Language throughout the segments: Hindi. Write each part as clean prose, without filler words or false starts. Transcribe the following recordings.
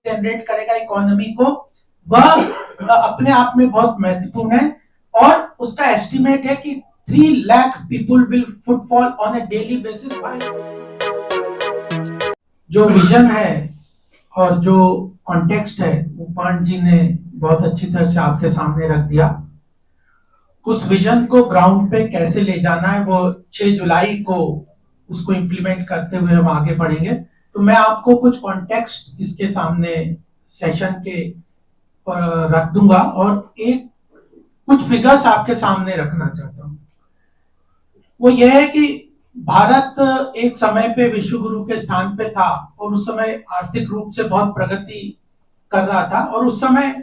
जनरेट करेगा इकोनॉमी को, वह अपने आप में बहुत महत्वपूर्ण है। और उसका एस्टिमेट है कि 3 lakh people will footfall on A daily basis. जो विजन है और जो कॉन्टेक्स्ट है वो पांड जी ने बहुत अच्छी तरह से आपके सामने रख दिया। उस विजन को ग्राउंड पे कैसे ले जाना है वो 6 जुलाई को उसको इम्प्लीमेंट करते हुए हम आगे बढ़ेंगे। तो मैं आपको कुछ कॉन्टेक्स्ट इसके सामने सेशन के रख दूंगा और एक कुछ फिगर्स आपके सामने रखना चाहता हूं। वो ये है कि भारत एक समय पे विश्व गुरु के स्थान पे था और उस समय आर्थिक रूप से बहुत प्रगति कर रहा था, और उस समय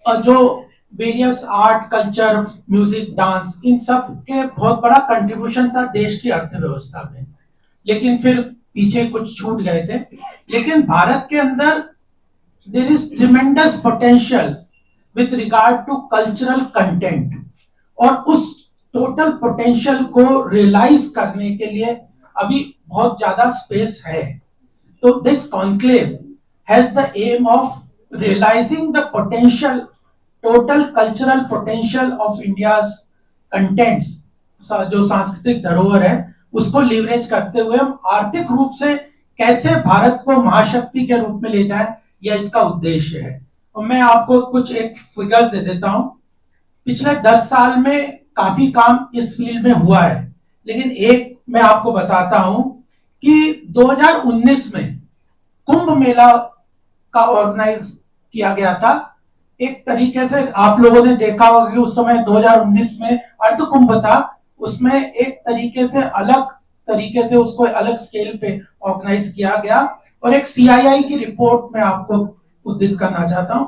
जो various art, culture, music, dance, इन सब के बहुत बड़ा कंट्रीब्यूशन था देश की अर्थव्यवस्था में। लेकिन फिर पीछे कुछ छूट गए थे। लेकिन भारत के अंदर there is tremendous potential with regard to cultural content, और उस टोटल पोटेंशियल को रियलाइज करने के लिए अभी बहुत ज्यादा स्पेस है। तो this conclave has the aim of realising the potential, total cultural potential of India's contents, जो सांस्कृतिक धरोहर है उसको लीवरेज करते हुए हम आर्थिक रूप से कैसे भारत को महाशक्ति के रूप में ले जाए, यह इसका उद्देश्य है। और मैं आपको कुछ एक फिगर्स दे देता हूं। पिछले 10 साल में काफी काम इस फील्ड में हुआ है, लेकिन एक मैं आपको बताता हूं कि 2019 में कुंभ मेला का ऑर्गेनाइज किया गया था। एक तरीके से आप लोगों ने देखा होगा कि उस समय 2019 में अर्ध कुंभ था, उसमें एक तरीके से उसको अलग स्केल पे ऑर्गेनाइज किया गया। और एक सीआईआई की रिपोर्ट में आपको उद्धृत करना चाहता हूं।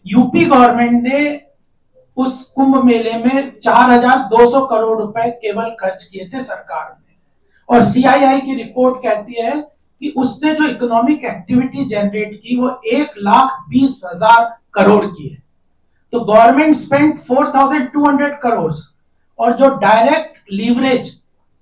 यूपी गवर्नमेंट ने उस कुंभ मेले में 4,200 करोड़ रुपए केवल खर्च किए थे सरकार ने, और सीआईआई की रिपोर्ट कहती है कि उसने जो इकोनॉमिक एक्टिविटी जनरेट की वो 1,20,000 करोड़ की है। तो गवर्नमेंट स्पेंड 4,200 करोड़, और जो डायरेक्ट लीवरेज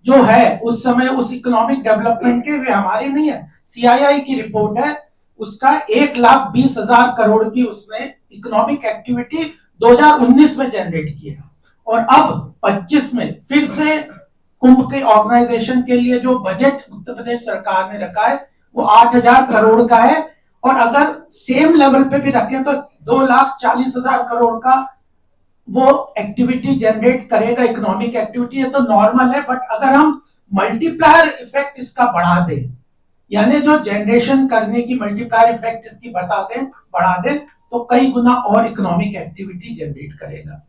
जो है उस समय उस इकोनॉमिक डेवलपमेंट के, वे हमारी नहीं है, सीआईआई की रिपोर्ट है, उसका 1,20,000 करोड़ की उसने इकोनॉमिक एक्टिविटी 2019 में जनरेट की है। और अब 25 में फिर से कुंभ के ऑर्गेनाइजेशन के लिए जो बजट उत्तर प्रदेश सरकार ने रखा है वो 8,000 करोड़ का है, और अगर सेम लेवल पे भी रखें तो 2,40,000 करोड़ का वो एक्टिविटी जनरेट करेगा, इकोनॉमिक एक्टिविटी है तो नॉर्मल है। बट अगर हम मल्टीप्लायर इफेक्ट इसका बढ़ा दें, यानी जो जनरेशन करने की मल्टीप्लायर इफेक्ट इसकी बढ़ा दें तो कई गुना और इकोनॉमिक एक्टिविटी जनरेट करेगा।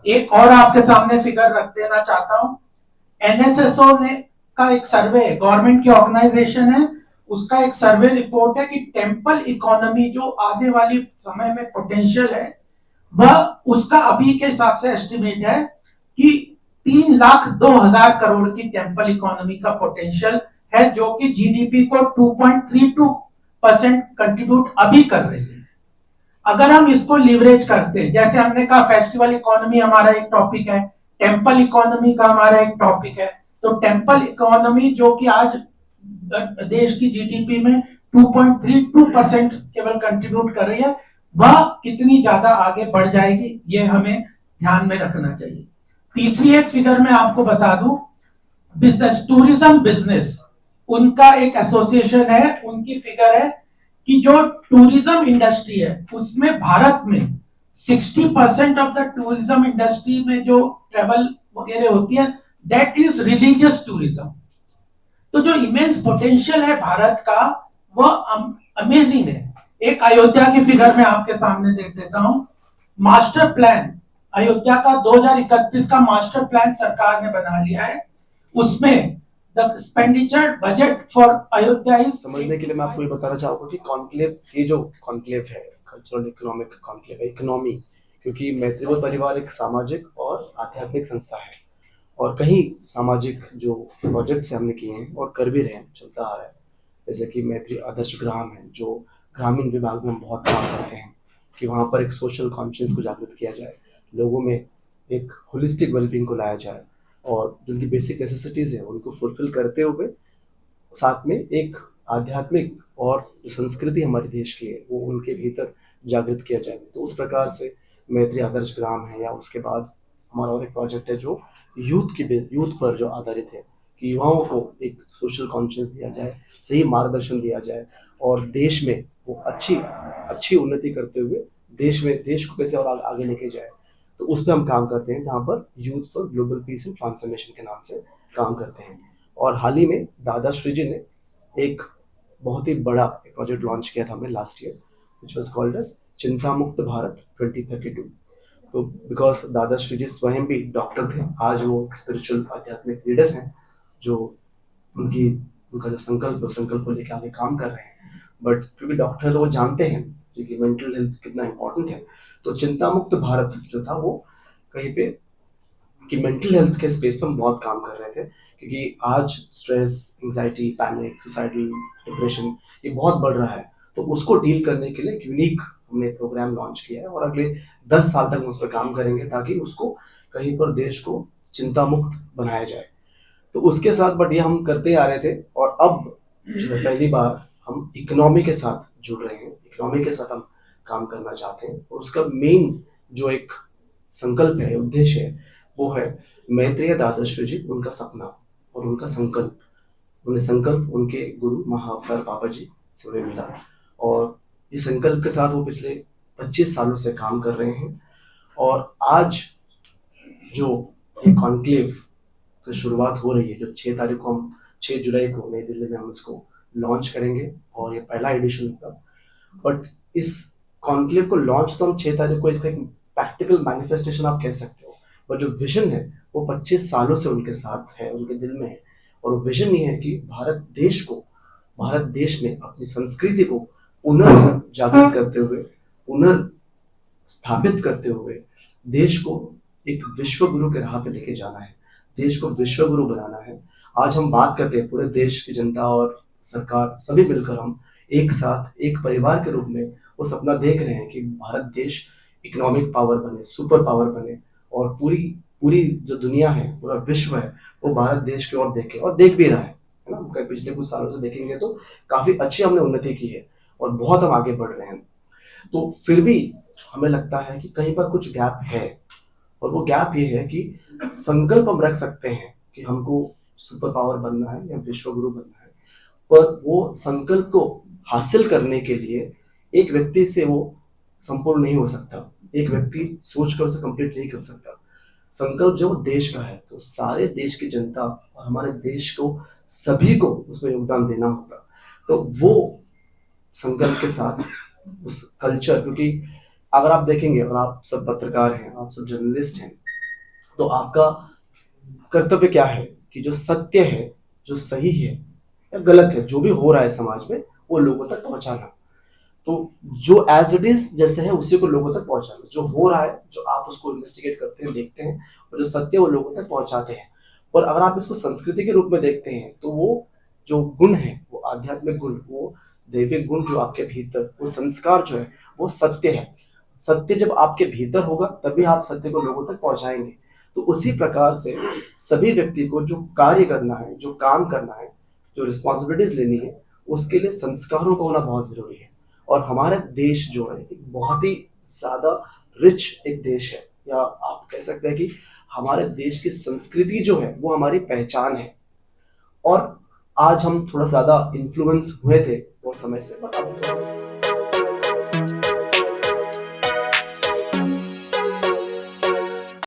एक और आपके सामने फिगर रख देना चाहता हूं। एनएसएसओ ने का एक सर्वे, गवर्नमेंट की ऑर्गेनाइजेशन है, उसका एक सर्वे रिपोर्ट है कि टेम्पल इकोनॉमी जो आने वाली समय में पोटेंशियल है, वह उसका अभी के हिसाब से एस्टिमेट है कि 3,02,000 करोड़ की टेम्पल इकोनॉमी का पोटेंशियल है, जो कि जीडीपी को 2.32% कंट्रीब्यूट अभी कर रही है। अगर हम इसको लीवरेज करते हैं, जैसे हमने कहा फेस्टिवल इकोनॉमी हमारा एक टॉपिक है, टेम्पल इकोनॉमी का हमारा एक टॉपिक है, तो टेम्पल इकोनॉमी जो कि आज देश की जीडीपी में 2.32% केवल कंट्रीब्यूट कर रही है, वह कितनी ज्यादा आगे बढ़ जाएगी, ये हमें ध्यान में रखना चाहिए। तीसरी एक फिगर मैं आपको बता दूं, बिजनेस, टूरिज्म बिजनेस, उनका एक एसोसिएशन है, उनकी फिगर है कि जो टूरिज्म इंडस्ट्री है उसमें भारत में 60% ऑफ द टूरिज्म इंडस्ट्री में जो ट्रेवल वगैरह होती है दैट इज रिलीजियस टूरिज्म। तो जो इमेंस पोटेंशियल है भारत का वह अमेजिंग है। एक अयोध्या की फिगर में आपके सामने देख देता हूं। मास्टर प्लान अयोध्या का 2031 का मास्टर प्लान सरकार ने बना लिया है, उसमें the expenditure budget for Ayodhya is, समझने के लिए मैं आपको ये बताना चाहूंगा कि कॉन्क्लेव, ये जो कॉन्क्लेव है कल्चरल इकोनॉमिक कॉन्क्लेव है, इकोनॉमी, क्योंकि मैत्रीबोध परिवार एक सामाजिक और आध्यात्मिक संस्था है, और कहीं सामाजिक जो प्रोजेक्ट्स हमने किए हैं और कर भी रहे हैं, चलता आ रहा है, जैसे कि मैत्री आदर्श ग्राम है, जो ग्रामीण विभाग में हम बहुत काम करते हैं कि वहाँ पर एक सोशल कॉन्शियस को जागृत किया जाए, लोगों में एक होलिस्टिक वेलबींग को लाया जाए, और जो उनकी बेसिक नेसेसिटीज़ है उनको फुलफिल करते हुए साथ में एक आध्यात्मिक और जो संस्कृति हमारे देश की है वो उनके भीतर जागृत किया जाए। तो उस प्रकार से मैत्री आदर्श ग्राम है, या उसके बाद हमारा और एक प्रोजेक्ट है जो यूथ पर जो आधारित है, कि युवाओं को एक सोशल कॉन्शियस दिया जाए, सही मार्गदर्शन दिया जाए, और देश में वो अच्छी उन्नति करते हुए देश को कैसे और आगे लेके जाए। तो उस पर हम काम करते हैं, जहाँ पर youth for global piece and transformation के नाम से काम करते हैं। और हाल ही में दादाश्री जी ने एक बहुत ही बड़ा प्रोजेक्ट लॉन्च किया था हमने last year, which was called as चिंता मुक्त भारत 2032। तो बिकॉज दादाश्री जी स्वयं भी डॉक्टर थे, आज वो स्पिरिचुअल आध्यात्मिक लीडर हैं, जो उनका जो संकल्प को लेकर आगे काम कर रहे हैं। बट क्योंकि डॉक्टर वो जानते हैं कि मेंटल हेल्थ कितना इंपॉर्टेंट है, तो चिंता मुक्त भारत जो था वो कहीं पे कि मेंटल हेल्थ के स्पेस पर हम बहुत काम कर रहे थे, क्योंकि आज stress, anxiety, panic, suicidal depression ये बहुत बढ़ रहा है। तो उसको डील करने के लिए एक यूनिक हमने प्रोग्राम लॉन्च किया है, और अगले 10 साल तक हम उस पर काम करेंगे, ताकि उसको कहीं पर देश को चिंता मुक्त बनाया जाए। तो उसके साथ बट ये हम करते आ रहे थे, और अब जो है पहली बार हम इकोनॉमी के साथ जुड़ रहे हैं, इकोनॉमी के साथ हम काम करना चाहते हैं। और उसका मेन जो एक संकल्प है, उद्देश्य है, वो है मैत्रेय दादाश्री जी, उनका सपना और उनका संकल्प। उन्हें संकल्प उनके गुरु महाअवतार बाबा जी से उन्हें मिला, और इस संकल्प के साथ वो पिछले 25 सालों से काम कर रहे हैं। और आज जो ये कॉन्क्लेव की शुरुआत हो रही है, जो 6 तारीख को हम 6 जुलाई को नई दिल्ली में हम इसको लॉन्च करेंगे, और ये पहला एडिशन होगा। बट इस कॉन्क्लेव को लॉन्च तो हम 6 तारीख को, इसका एक प्रैक्टिकल मैनिफेस्टेशन आप कह सकते हो, पर जो विजन है वो 25 सालों से उनके साथ है, उनके दिल में है। और वो विजन ये है कि भारत देश में अपनी संस्कृति को पुनर्जागृत करते हुए, पुनर्स्थापित करते हुए देश को एक विश्व गुरु के राह पे लेके जाना है, देश को विश्व गुरु बनाना है। आज हम बात करते हैं, पूरे देश की जनता और सरकार सभी मिलकर हम एक साथ एक परिवार के रूप में वो सपना देख रहे हैं कि भारत देश इकोनॉमिक पावर बने, सुपर पावर बने, और पूरी जो दुनिया है, पूरा विश्व है, वो भारत देश की ओर देखे, और देख भी रहा है ना। पिछले कुछ सालों से देखेंगे तो काफी अच्छी हमने उन्नति की है, और बहुत हम आगे बढ़ रहे हैं। तो फिर भी हमें लगता है कि कहीं पर कुछ गैप है, और वो गैप ये है कि संकल्प हम रख सकते हैं कि हमको सुपर पावर बनना है या विश्व गुरु बनना है, पर वो संकल्प को हासिल करने के लिए एक व्यक्ति से वो संपूर्ण नहीं हो सकता, एक व्यक्ति सोचकर उसे कंप्लीट नहीं कर सकता। संकल्प जो देश का है, तो सारे देश की जनता और हमारे देश को सभी को उसमें योगदान देना होगा। तो वो संकल्प के साथ उस कल्चर, क्योंकि अगर आप देखेंगे, और आप सब पत्रकार हैं, आप सब जर्नलिस्ट हैं, तो आपका कर्तव्य क्या है कि जो सत्य है, जो सही है या गलत है, जो भी हो रहा है समाज में, वो लोगों तक पहुंचाना। तो जो एज इट इज जैसे है उसी को लोगों तक पहुंचाना, जो हो रहा है, जो आप उसको इन्वेस्टिगेट करते हैं, देखते हैं, और जो सत्य है वो लोगों तक पहुंचाते हैं। और अगर आप इसको संस्कृति के रूप में देखते हैं, तो वो जो गुण है, वो आध्यात्मिक गुण, वो दैविक गुण जो आपके भीतर, वो संस्कार जो है, वो सत्य है। सत्य जब आपके भीतर होगा तभी आप सत्य को लोगों तक पहुंचाएंगे। तो उसी प्रकार से सभी व्यक्ति को जो कार्य करना है, जो काम करना है, जो रिस्पॉन्सिबिलिटीज लेनी है, उसके लिए संस्कारों का होना बहुत जरूरी है। और हमारा देश जो है एक बहुत ही ज्यादा रिच एक देश है, या आप कह सकते हैं कि हमारे देश की संस्कृति जो है वो हमारी पहचान है। और आज हम थोड़ा ज्यादा इन्फ्लुएंस हुए थे बहुत समय से, बट अब